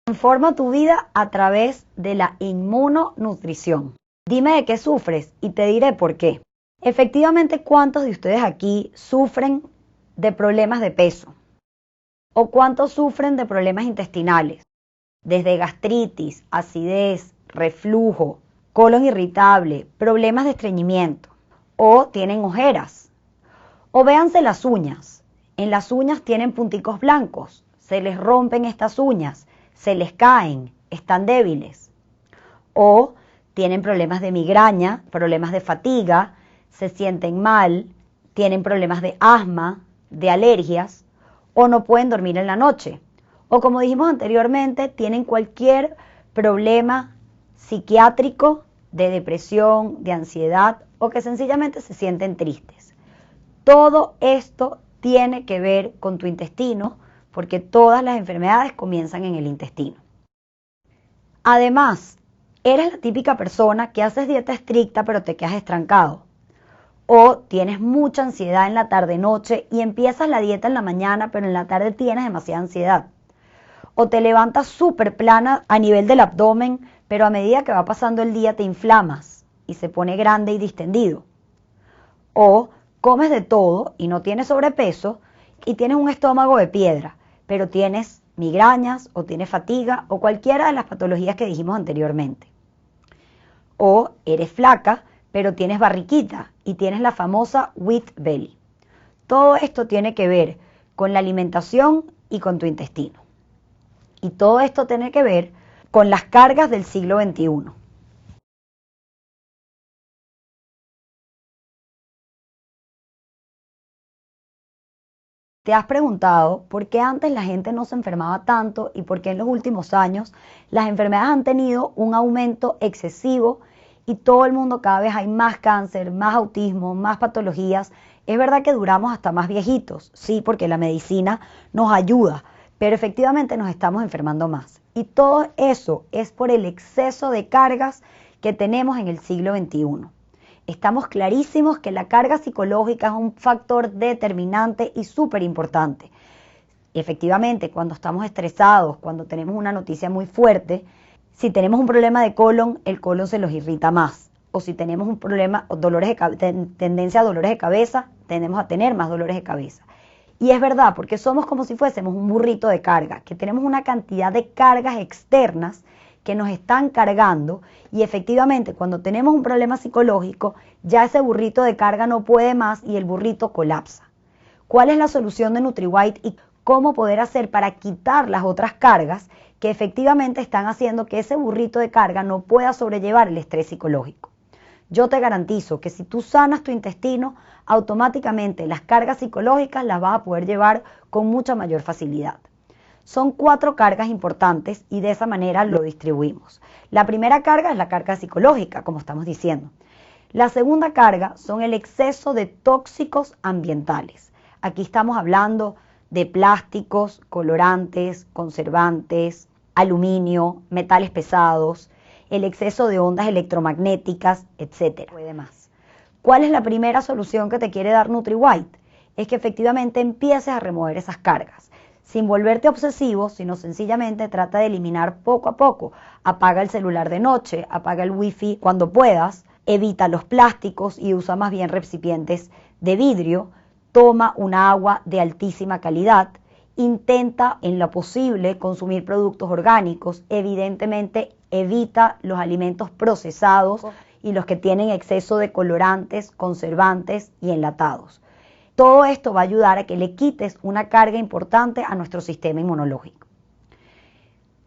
Transforma tu vida a través de la inmunonutrición. Dime de qué sufres y te diré por qué. Efectivamente, ¿cuántos de ustedes aquí sufren de problemas de peso? ¿O cuántos sufren de problemas intestinales? Desde gastritis, acidez, reflujo, colon irritable, problemas de estreñimiento. O tienen ojeras. O véanse las uñas. En las uñas tienen punticos blancos. Se les rompen estas uñas. Se les caen, están débiles, o tienen problemas de migraña, problemas de fatiga, se sienten mal, tienen problemas de asma, de alergias, o no pueden dormir en la noche, o como dijimos anteriormente, tienen cualquier problema psiquiátrico, de depresión, de ansiedad, o que sencillamente se sienten tristes. Todo esto tiene que ver con tu intestino, porque todas las enfermedades comienzan en el intestino. Además, eres la típica persona que haces dieta estricta pero te quedas estrancado. O tienes mucha ansiedad en la tarde-noche y empiezas la dieta en la mañana pero en la tarde tienes demasiada ansiedad. O te levantas súper plana a nivel del abdomen pero a medida que va pasando el día te inflamas y se pone grande y distendido. O comes de todo y no tienes sobrepeso y tienes un estómago de piedra, pero tienes migrañas o tienes fatiga o cualquiera de las patologías que dijimos anteriormente. O eres flaca, pero tienes barriguita y tienes la famosa wheat belly. Todo esto tiene que ver con la alimentación y con tu intestino. Y todo esto tiene que ver con las cargas del siglo XXI. ¿Te has preguntado por qué antes la gente no se enfermaba tanto y por qué en los últimos años las enfermedades han tenido un aumento excesivo y todo el mundo cada vez hay más cáncer, más autismo, más patologías? Es verdad que duramos hasta más viejitos, sí, porque la medicina nos ayuda, pero efectivamente nos estamos enfermando más. Y todo eso es por el exceso de cargas que tenemos en el siglo XXI. Estamos clarísimos que la carga psicológica es un factor determinante y súper importante. Efectivamente, cuando estamos estresados, cuando tenemos una noticia muy fuerte, si tenemos un problema de colon, el colon se los irrita más. O si tenemos un problema, tendencia a dolores de cabeza, tendemos a tener más dolores de cabeza. Y es verdad, porque somos como si fuésemos un burrito de carga, que tenemos una cantidad de cargas externas que nos están cargando y efectivamente cuando tenemos un problema psicológico ya ese burrito de carga no puede más y el burrito colapsa. ¿Cuál es la solución de NutriWhite y cómo poder hacer para quitar las otras cargas que efectivamente están haciendo que ese burrito de carga no pueda sobrellevar el estrés psicológico? Yo te garantizo que si tú sanas tu intestino, automáticamente las cargas psicológicas las vas a poder llevar con mucha mayor facilidad. Son 4 cargas importantes y de esa manera lo distribuimos. La primera carga es la carga psicológica, como estamos diciendo. La segunda carga son el exceso de tóxicos ambientales. Aquí estamos hablando de plásticos, colorantes, conservantes, aluminio, metales pesados, el exceso de ondas electromagnéticas, etc. ¿Cuál es la primera solución que te quiere dar NutriWhite? Es que efectivamente empieces a remover esas cargas. Sin volverte obsesivo, sino sencillamente trata de eliminar poco a poco. Apaga el celular de noche, apaga el wifi cuando puedas, evita los plásticos y usa más bien recipientes de vidrio, toma una agua de altísima calidad, intenta en lo posible consumir productos orgánicos, evidentemente evita los alimentos procesados y los que tienen exceso de colorantes, conservantes y enlatados. Todo esto va a ayudar a que le quites una carga importante a nuestro sistema inmunológico.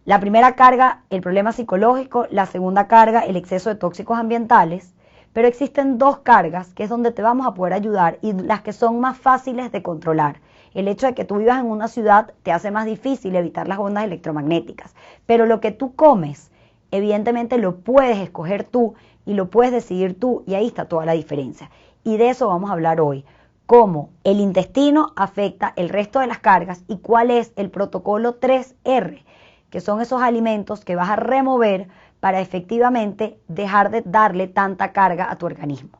La primera carga, el problema psicológico, la segunda carga, el exceso de tóxicos ambientales, pero existen 2 cargas que es donde te vamos a poder ayudar y las que son más fáciles de controlar. El hecho de que tú vivas en una ciudad te hace más difícil evitar las ondas electromagnéticas, pero lo que tú comes, evidentemente lo puedes escoger tú y lo puedes decidir tú y ahí está toda la diferencia. Y de eso vamos a hablar hoy. Cómo el intestino afecta el resto de las cargas y cuál es el protocolo 3R, que son esos alimentos que vas a remover para efectivamente dejar de darle tanta carga a tu organismo.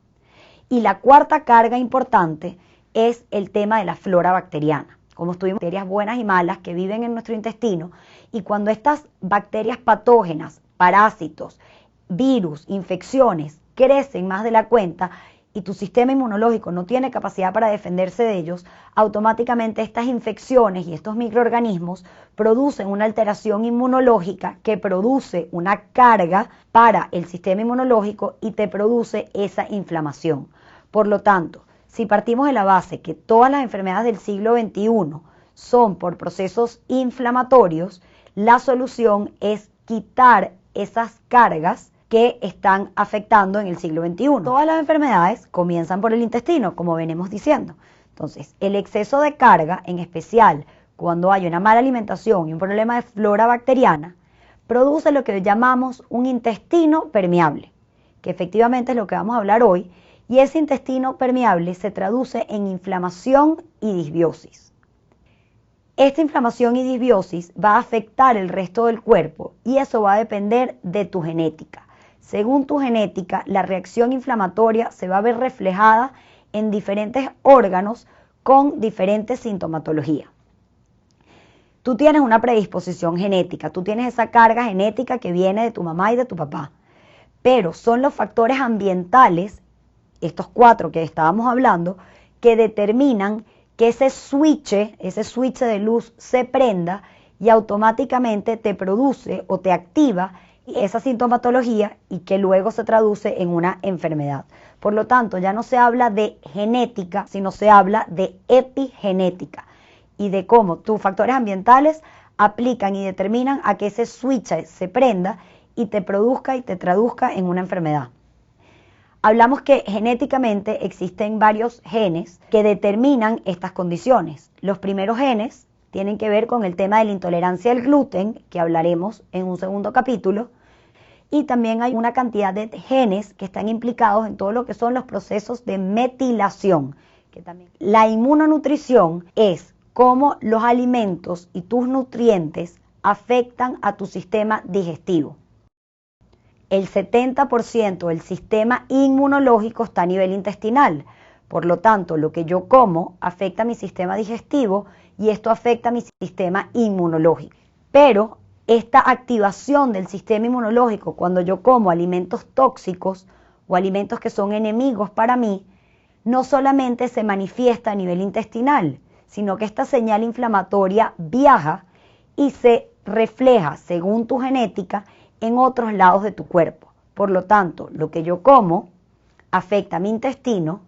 Y la cuarta carga importante es el tema de la flora bacteriana. como estuvimos, bacterias buenas y malas que viven en nuestro intestino, y cuando estas bacterias patógenas, parásitos, virus, infecciones crecen más de la cuenta y tu sistema inmunológico no tiene capacidad para defenderse de ellos, automáticamente estas infecciones y estos microorganismos producen una alteración inmunológica que produce una carga para el sistema inmunológico y te produce esa inflamación. Por lo tanto, si partimos de la base que todas las enfermedades del siglo XXI son por procesos inflamatorios, la solución es quitar esas cargas que están afectando en el siglo XXI. Todas las enfermedades comienzan por el intestino, como venimos diciendo. Entonces, el exceso de carga, en especial cuando hay una mala alimentación y un problema de flora bacteriana, produce lo que llamamos un intestino permeable, que efectivamente es lo que vamos a hablar hoy, y ese intestino permeable se traduce en inflamación y disbiosis. Esta inflamación y disbiosis va a afectar el resto del cuerpo y eso va a depender de tu genética. Según tu genética, la reacción inflamatoria se va a ver reflejada en diferentes órganos con diferentes sintomatologías. Tú tienes una predisposición genética, tú tienes esa carga genética que viene de tu mamá y de tu papá, pero son los factores ambientales, estos 4 que estábamos hablando, que determinan que ese switch de luz se prenda y automáticamente te produce o te activa esa sintomatología y que luego se traduce en una enfermedad. Por lo tanto, ya no se habla de genética, sino se habla de epigenética y de cómo tus factores ambientales aplican y determinan a que ese switch se prenda y te produzca y te traduzca en una enfermedad. Hablamos que genéticamente existen varios genes que determinan estas condiciones. Los primeros genes tienen que ver con el tema de la intolerancia al gluten, que hablaremos en un segundo capítulo, y también hay una cantidad de genes que están implicados en todo lo que son los procesos de metilación. La inmunonutrición es cómo los alimentos y tus nutrientes afectan a tu sistema digestivo. El 70% del sistema inmunológico está a nivel intestinal. Por lo tanto, lo que yo como afecta a mi sistema digestivo y esto afecta a mi sistema inmunológico. Pero esta activación del sistema inmunológico cuando yo como alimentos tóxicos o alimentos que son enemigos para mí, no solamente se manifiesta a nivel intestinal, sino que esta señal inflamatoria viaja y se refleja, según tu genética, en otros lados de tu cuerpo. Por lo tanto, lo que yo como afecta a mi intestino,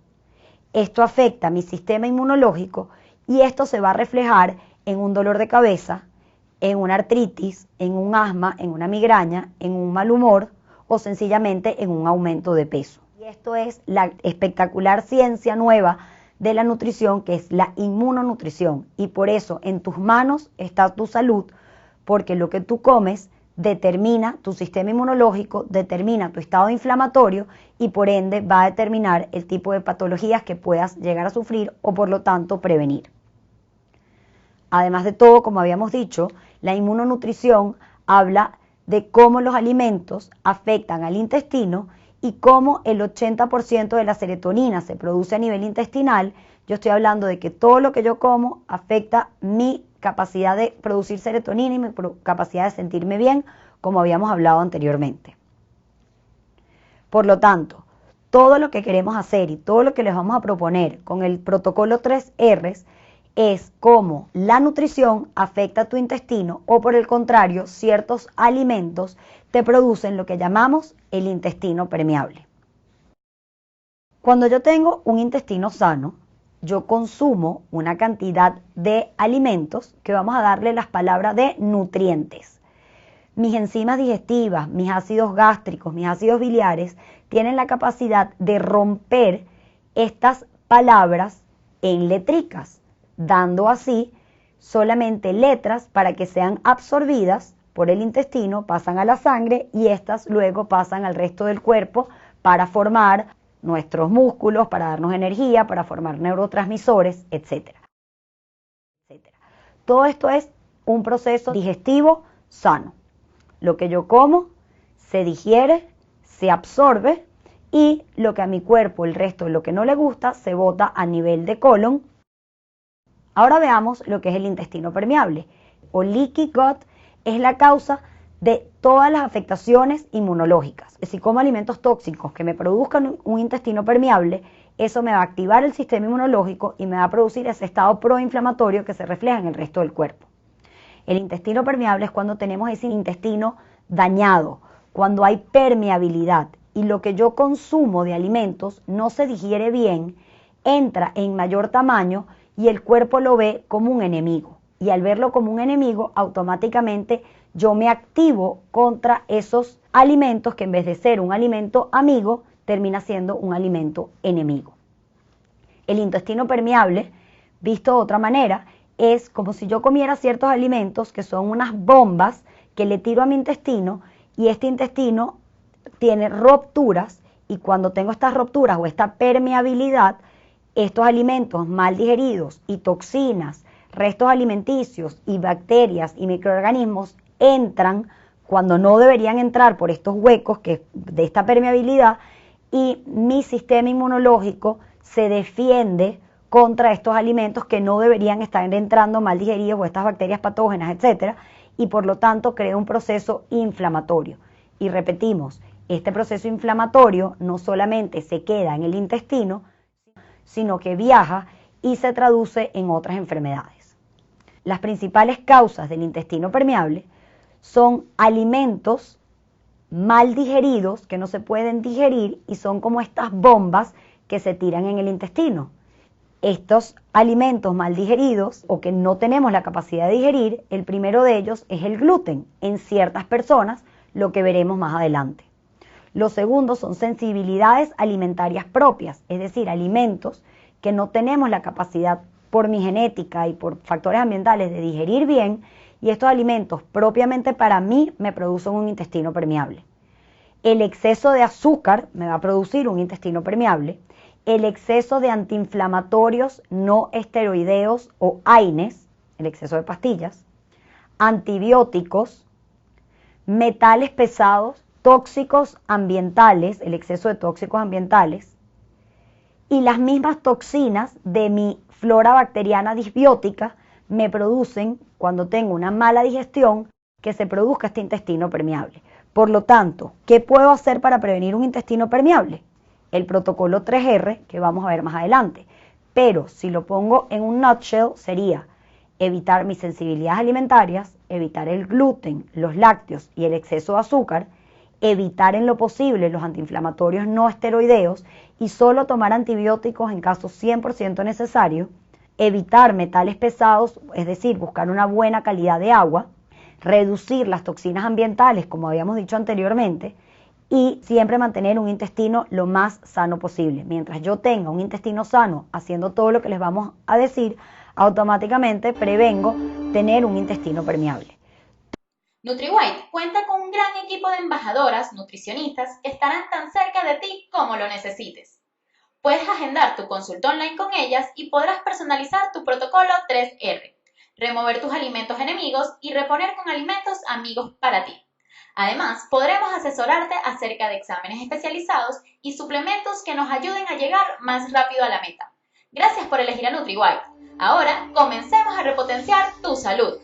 esto afecta a mi sistema inmunológico y esto se va a reflejar en un dolor de cabeza, en una artritis, en un asma, en una migraña, en un mal humor o sencillamente en un aumento de peso. Y esto es la espectacular ciencia nueva de la nutrición, que es la inmunonutrición. Y por eso en tus manos está tu salud, porque lo que tú comes determina tu sistema inmunológico, determina tu estado inflamatorio y por ende va a determinar el tipo de patologías que puedas llegar a sufrir o por lo tanto prevenir. Además de todo, como habíamos dicho, la inmunonutrición habla de cómo los alimentos afectan al intestino y cómo el 80% de la serotonina se produce a nivel intestinal. Yo estoy hablando de que todo lo que yo como afecta mi capacidad de producir serotonina y mi capacidad de sentirme bien, como habíamos hablado anteriormente. Por lo tanto, todo lo que queremos hacer y todo lo que les vamos a proponer con el protocolo 3Rs es cómo la nutrición afecta a tu intestino o por el contrario, ciertos alimentos te producen lo que llamamos el intestino permeable. Cuando yo tengo un intestino sano, yo consumo una cantidad de alimentos que vamos a darle las palabras de nutrientes. Mis enzimas digestivas, mis ácidos gástricos, mis ácidos biliares tienen la capacidad de romper estas palabras en letricas, dando así solamente letras para que sean absorbidas por el intestino, pasan a la sangre y estas luego pasan al resto del cuerpo para formar nuestros músculos, para darnos energía, para formar neurotransmisores, etc. Todo esto es un proceso digestivo sano. Lo que yo como se digiere, se absorbe y lo que a mi cuerpo, el resto de lo que no le gusta, se bota a nivel de colon Ahora veamos lo que es el intestino permeable o leaky gut. Es la causa de todas las afectaciones inmunológicas. Si como alimentos tóxicos que me produzcan un intestino permeable, eso me va a activar el sistema inmunológico y me va a producir ese estado proinflamatorio que se refleja en el resto del cuerpo. El intestino permeable es cuando tenemos ese intestino dañado, cuando hay permeabilidad y lo que yo consumo de alimentos no se digiere bien, entra en mayor tamaño y el cuerpo lo ve como un enemigo. Y al verlo como un enemigo, automáticamente yo me activo contra esos alimentos que en vez de ser un alimento amigo, termina siendo un alimento enemigo. El intestino permeable, visto de otra manera, es como si yo comiera ciertos alimentos que son unas bombas que le tiro a mi intestino y este intestino tiene rupturas y cuando tengo estas rupturas o esta permeabilidad, estos alimentos mal digeridos y toxinas, restos alimenticios y bacterias y microorganismos entran cuando no deberían entrar por estos huecos de esta permeabilidad y mi sistema inmunológico se defiende contra estos alimentos que no deberían estar entrando mal digeridos o estas bacterias patógenas, etcétera, y por lo tanto crea un proceso inflamatorio. Y repetimos, este proceso inflamatorio no solamente se queda en el intestino, sino que viaja y se traduce en otras enfermedades. Las principales causas del intestino permeable son alimentos mal digeridos que no se pueden digerir y son como estas bombas que se tiran en el intestino. Estos alimentos mal digeridos o que no tenemos la capacidad de digerir, el primero de ellos es el gluten en ciertas personas, lo que veremos más adelante. Los segundos son sensibilidades alimentarias propias, es decir, alimentos que no tenemos la capacidad por mi genética y por factores ambientales de digerir bien, y estos alimentos propiamente para mí me producen un intestino permeable. El exceso de azúcar me va a producir un intestino permeable. El exceso de antiinflamatorios no esteroideos o AINES, el exceso de pastillas, antibióticos, metales pesados, tóxicos ambientales, el exceso de tóxicos ambientales, y las mismas toxinas de mi flora bacteriana disbiótica me producen, cuando tengo una mala digestión, que se produzca este intestino permeable. Por lo tanto, ¿qué puedo hacer para prevenir un intestino permeable? El protocolo 3R, que vamos a ver más adelante. Pero si lo pongo en un nutshell, sería evitar mis sensibilidades alimentarias, evitar el gluten, los lácteos y el exceso de azúcar, evitar en lo posible los antiinflamatorios no esteroideos y solo tomar antibióticos en casos 100% necesarios, evitar metales pesados, es decir, buscar una buena calidad de agua, reducir las toxinas ambientales, como habíamos dicho anteriormente, y siempre mantener un intestino lo más sano posible. Mientras yo tenga un intestino sano haciendo todo lo que les vamos a decir, automáticamente prevengo tener un intestino permeable. NutriWhite cuenta con un gran equipo de embajadoras, nutricionistas que estarán tan cerca de ti como lo necesites. Puedes agendar tu consulta online con ellas y podrás personalizar tu protocolo 3R, remover tus alimentos enemigos y reponer con alimentos amigos para ti. Además, podremos asesorarte acerca de exámenes especializados y suplementos que nos ayuden a llegar más rápido a la meta. Gracias por elegir a NutriWhite. Ahora, comencemos a repotenciar tu salud.